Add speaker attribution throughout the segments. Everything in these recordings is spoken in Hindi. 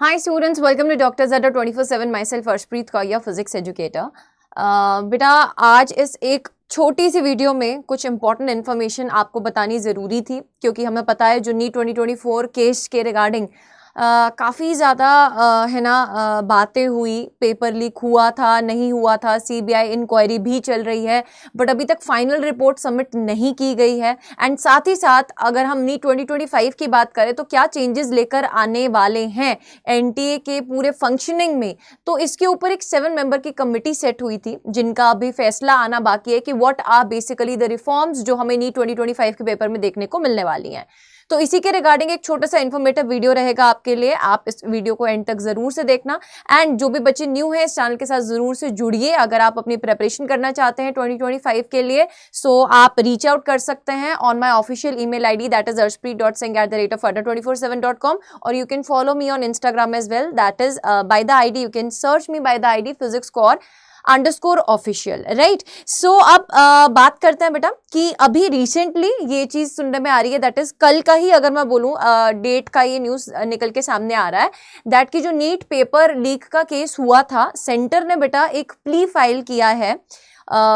Speaker 1: Hi students, welcome to Dr. Zada 24/7. Myself Arshpreet Kaia, physics educator. बेटा आज इस एक छोटी सी वीडियो में कुछ इंपॉर्टेंट इन्फॉर्मेशन आपको बतानी ज़रूरी थी क्योंकि हमें पता है जो नीट 2024 केस के रिगार्डिंग काफ़ी ज़्यादा है ना बातें हुई, पेपर लीक हुआ था नहीं हुआ था, सीबीआई इंक्वायरी भी चल रही है बट अभी तक फाइनल रिपोर्ट सबमिट नहीं की गई है। एंड साथ ही साथ अगर हम नीट 2025 की बात करें तो क्या चेंजेस लेकर आने वाले हैं एनटीए के पूरे फंक्शनिंग में, तो इसके ऊपर एक 7 मेंबर की कमिटी सेट हुई थी जिनका अभी फैसला आना बाकी है कि what are basically the reforms जो हमें नीट 2025 के पेपर में देखने को मिलने वाली हैं। तो इसी के रिगार्डिंग एक छोटा सा इन्फॉर्मेटिव वीडियो रहेगा आपके लिए, आप इस वीडियो को एंड तक जरूर से देखना। एंड जो भी बच्चे न्यू हैं इस चैनल के साथ जरूर से जुड़िए अगर आप अपनी प्रिपरेशन करना चाहते हैं 2025 के लिए। सो आप रीच आउट कर सकते हैं on my official email ID that is arshpreet.singh@247.com और you can follow me on Instagram as well, that is by the ID, you can search me by the ID physicscore_official, right. So अब बात करते हैं बेटा कि अभी रिसेंटली ये चीज सुनने में आ रही है, दैट इज कल का ही अगर मैं बोलूं डेट का ये न्यूज निकल के सामने आ रहा है दैट कि जो नीट पेपर लीक का केस हुआ था, सेंटर ने बेटा एक प्ली फाइल किया है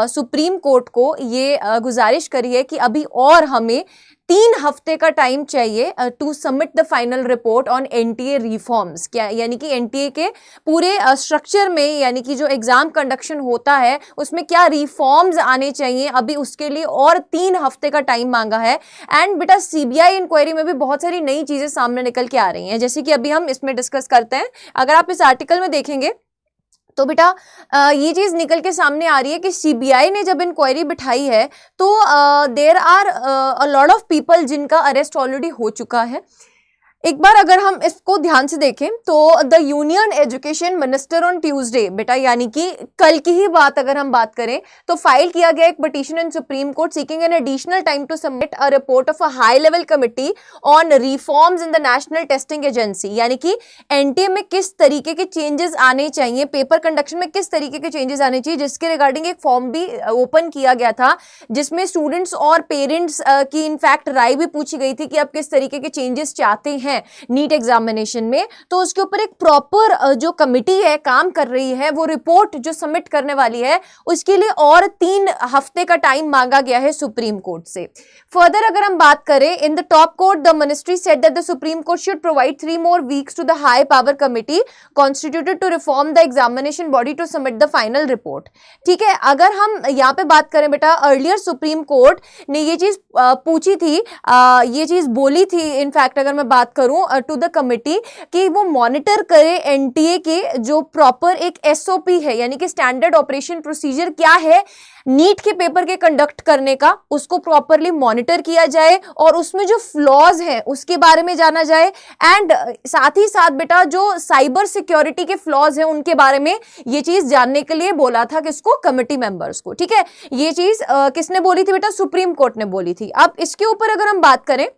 Speaker 1: सुप्रीम कोर्ट को, ये गुजारिश करी है कि अभी और हमें 3 हफ्ते का टाइम चाहिए to submit the final report on NTA reforms. क्या यानी कि एनटीए के पूरे स्ट्रक्चर में, यानी कि जो एग्जाम कंडक्शन होता है उसमें क्या रिफॉर्म्स आने चाहिए, अभी उसके लिए और 3 हफ्ते का टाइम मांगा है। एंड बेटा सीबीआई इंक्वायरी में भी बहुत सारी नई चीजें सामने निकल के आ रही हैं, जैसे कि अभी हम इसमें डिस्कस करते हैं। अगर आप इस आर्टिकल में देखेंगे तो बेटा ये चीज निकल के सामने आ रही है कि सीबीआई ने जब इंक्वायरी बिठाई है तो there are a lot of people जिनका अरेस्ट ऑलरेडी हो चुका है। एक बार अगर हम इसको ध्यान से देखें तो the union education minister on Tuesday, बेटा यानी कि कल की ही बात अगर हम बात करें तो फाइल किया गया एक petition in supreme court seeking an additional time to submit a report of a high level committee on reforms in the national testing agency. यानी कि एनटीए में किस तरीके के चेंजेस आने चाहिए, पेपर कंडक्शन में किस तरीके के चेंजेस आने चाहिए, जिसके रिगार्डिंग एक फॉर्म भी ओपन किया गया था जिसमें स्टूडेंट्स और पेरेंट्स की इनफैक्ट राय भी पूछी गई थी कि आप किस तरीके के चेंजेस चाहते हैं नीट एग्जामिनेशन में। तो उसके ऊपर एक प्रॉपर जो कमिटी है काम कर रही है, वो रिपोर्ट जो सबमिट करने वाली है उसके लिए और 3 हफ्ते का टाइम मांगा गया है सुप्रीम कोर्ट से। फर्दर अगर हम बात करें, in the top court the ministry said that the supreme court should provide 3 more weeks to the high power committee constituted to reform the examination body to submit the final report. ठीक है, अगर हम यहाँ पे बात करें बेटा, अर्लियर सुप्रीम कोर्ट ने ये चीज पूछी थी, ये चीज बोली थी इनफैक्ट अगर मैं बात करूं टू द कमिटी कि वो मॉनिटर करे एनटीए के जो प्रॉपर एक एसओपी है, यानी कि स्टैंडर्ड ऑपरेशन प्रोसीजर क्या है नीट के पेपर के कंडक्ट करने का, उसको प्रॉपरली मॉनिटर किया जाए और उसमें जो फ्लॉज हैं उसके बारे में जाना जाए। एंड साथ ही साथ बेटा जो साइबर सिक्योरिटी के फ्लॉज हैं उनके बारे में ये चीज जानने के लिए बोला था किसको, कमिटी मेंबर्स को। ठीक है, ये चीज किसने बोली थी बेटा, सुप्रीम कोर्ट ने बोली थी। अब इसके ऊपर अगर हम बात करें,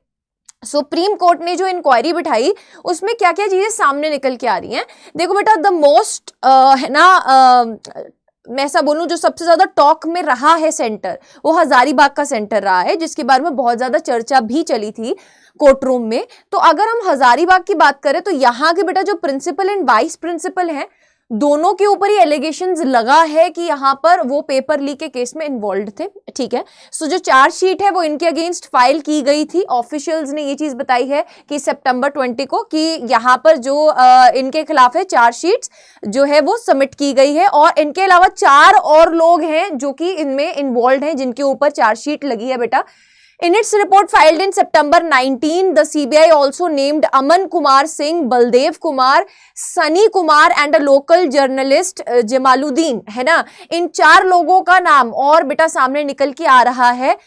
Speaker 1: सुप्रीम कोर्ट ने जो इंक्वायरी बिठाई उसमें क्या क्या चीजें सामने निकल के आ रही हैं। देखो बेटा, द मोस्ट है ना मैं ऐसा बोलूं जो सबसे ज्यादा टॉक में रहा है सेंटर, वो हजारीबाग का सेंटर रहा है जिसके बारे में बहुत ज्यादा चर्चा भी चली थी कोर्ट रूम में। तो अगर हम हजारीबाग की बात करें तो यहाँ के बेटा जो प्रिंसिपल एंड वाइस प्रिंसिपल हैं दोनों के ऊपर ही एलिगेशंस लगा है कि यहाँ पर वो पेपर लीक के केस में इन्वॉल्व थे। ठीक है, सो जो चार्जशीट है वो इनके अगेंस्ट फाइल की गई थी। ऑफिशियल्स ने ये चीज बताई है कि सितंबर 20 को कि यहाँ पर जो इनके खिलाफ है चार्जशीट्स जो है वो सबमिट की गई है और इनके अलावा 4 और लोग हैं जो कि इनमें इन्वॉल्व हैं जिनके ऊपर चार्जशीट लगी है बेटा। In its report filed in September 19, the CBI also named Aman Kumar Singh, Baldev Kumar, Sunny Kumar and a local journalist Jamaluddin, है ना। इन 4 लोगों का नाम और बेटा सामने निकल के आ रहा है।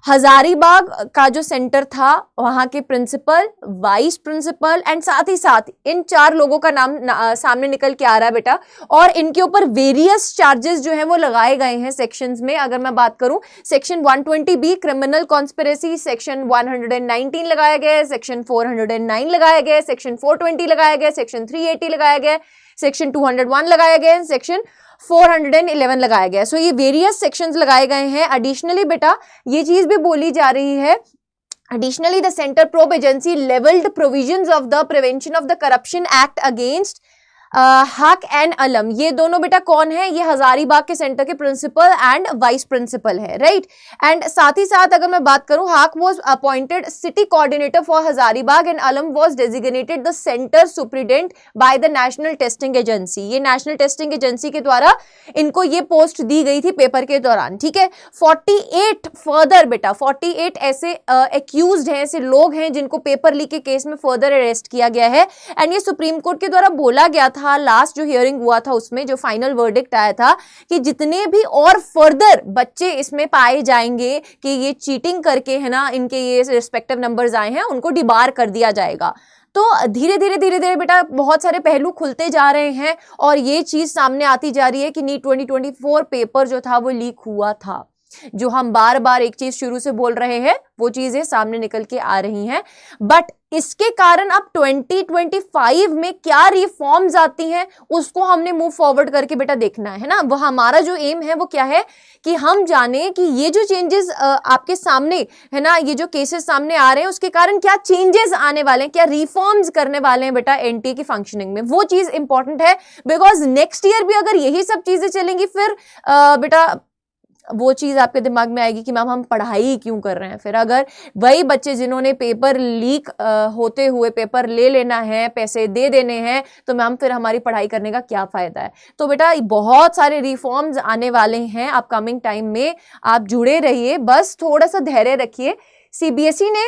Speaker 1: हजारीबाग का जो सेंटर था वहां के प्रिंसिपल, वाइस प्रिंसिपल एंड साथ ही साथ इन 4 लोगों का नाम सामने निकल के आ रहा है बेटा। और इनके ऊपर वेरियस चार्जेस जो हैं वो लगाए गए हैं सेक्शंस में। अगर मैं बात करूं, section 120B criminal conspiracy, section 119 लगाया गया है, सेक्शन 409 लगाया गया है, सेक्शन 420 लगाया गया है, सेक्शन 380 लगाया गया है, सेक्शन 201 लगाया गया है, सेक्शन 411 लगाया गया है। सो ये वेरियस सेक्शंस लगाए गए हैं। एडिशनली बेटा ये चीज भी बोली जा रही है Additionally, the Center Probe Agency leveled provisions of the Prevention of the Corruption Act against हक एंड अलम। ये दोनों बेटा कौन है? ये हजारीबाग के सेंटर के प्रिंसिपल एंड वाइस प्रिंसिपल है, राइट। एंड साथ ही साथ अगर मैं बात करूं, Haque was appointed city coordinator for Hazaribagh and Alam was designated the centre superintendent by the national testing agency. ये नेशनल टेस्टिंग एजेंसी के द्वारा इनको ये पोस्ट दी गई थी पेपर के दौरान, ठीक है। 48 फर्दर बेटा 48 ऐसे एक्यूज्ड हैं, ऐसे लोग हैं जिनको पेपर लीक के केस में फर्दर अरेस्ट किया गया है। एंड ये सुप्रीम कोर्ट के द्वारा बोला गया था, लास्ट जो हियरिंग हुआ था उसमें जो फाइनल वर्डिक्ट आया था कि जितने भी और फर्दर बच्चे इसमें पाए जाएंगे कि ये चीटिंग करके है ना इनके ये रिस्पेक्टिव नंबर्स आए हैं, उनको डिबार कर दिया जाएगा। तो धीरे धीरे बेटा बहुत सारे पहलू खुलते जा रहे हैं और ये चीज सामने आती जा रही है कि नीट 2024 पेपर जो था वो लीक हुआ था। जो हम बार बार एक चीज शुरू से बोल रहे हैं वो चीजें सामने निकल के आ रही हैं। बट इसके कारण अब 2025 में क्या रिफॉर्म्स आती हैं उसको हमने मूव फॉरवर्ड करके बेटा देखना है ना। वो हमारा जो एम है वो क्या है कि हम जाने कि ये जो चेंजेस आपके सामने है ना, ये जो केसेस सामने आ रहे हैं उसके कारण क्या चेंजेस आने वाले हैं, क्या रिफॉर्म्स करने वाले हैं बेटा एनटीए की फंक्शनिंग में। वो चीज इंपॉर्टेंट है बिकॉज नेक्स्ट ईयर भी अगर यही सब चीजें चलेंगी फिर बेटा वो चीज आपके दिमाग में आएगी कि मैम हम पढ़ाई क्यों कर रहे हैं। फिर अगर वही बच्चे जिन्होंने पेपर लीक होते हुए पेपर ले लेना है, पैसे दे देने हैं, तो मैम फिर हमारी पढ़ाई करने का क्या फायदा है। तो बेटा बहुत सारे रिफॉर्म्स आने वाले हैं अपकमिंग टाइम में, आप जुड़े रहिए, बस थोड़ा सा धैर्य रखिए। सीबीएसई ने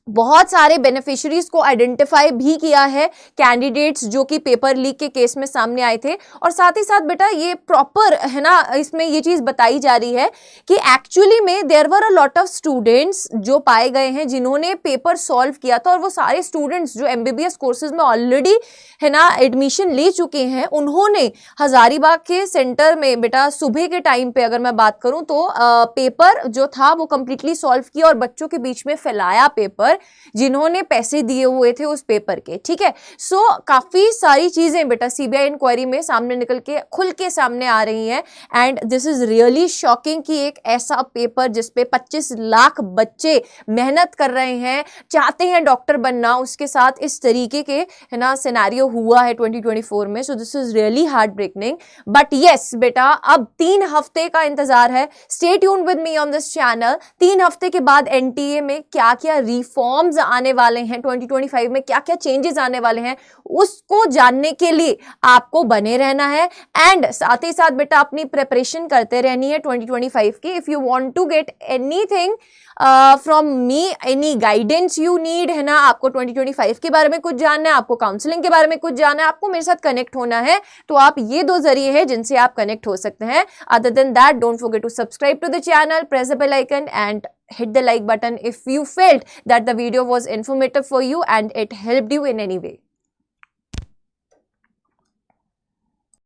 Speaker 1: बहुत सारे बेनिफिशियरीज को आइडेंटिफाई भी किया है, कैंडिडेट्स जो कि पेपर लीक के केस में सामने आए थे। और साथ ही साथ बेटा ये प्रॉपर है ना, इसमें ये चीज बताई जा रही है कि एक्चुअली में there were a lot of students जो पाए गए हैं जिन्होंने पेपर सॉल्व किया था, और वो सारे स्टूडेंट्स जो एमबीबीएस कोर्सेज में ऑलरेडी है ना एडमिशन ले चुके हैं, उन्होंने हजारीबाग के सेंटर में बेटा सुबह के टाइम पे अगर मैं बात करूं तो पेपर जो था वो कंप्लीटली सॉल्व किया और बच्चों के बीच में फैलाया पेपर जिन्होंने पैसे दिए हुए थे उस पेपर के, ठीक है। सो काफी सारी चीजें बेटा सीबीआई इंक्वायरी में सामने निकल के खुल के सामने आ रही हैं। And this is really shocking कि एक ऐसा पेपर जिसपे 25 लाख बच्चे मेहनत कर रहे हैं, चाहते हैं डॉक्टर बनना, उसके साथ इस तरीके के है ना सिनेरियो हुआ है 2024 में। So this is really heart breaking. But yes बेटा अब 3 हफ्ते का इंतजार है। Stay tuned with me on this channel. 3 हफ्ते के बाद एनटीए में क्या क्या रिफॉर्म्स आने वाले हैं, 2025 में क्या क्या चेंजेस आने वाले हैं, उसको जानने के लिए आपको बने रहना है। एंड साथ ही साथ बेटा अपनी प्रिपरेशन करते रहनी है 2025 की। If you want to get anything from me, any guidance you need है ना, आपको 2025 के बारे में कुछ जानना है, आपको काउंसलिंग के बारे में कुछ जानना है, आपको मेरे साथ कनेक्ट होना है, तो आप ये 2 जरिए हैं जिनसे आप कनेक्ट हो सकते हैं। Other than that don't forget to subscribe to the channel, press the bell icon and hit the like button if you felt that the video was informative for you and it helped you in any way.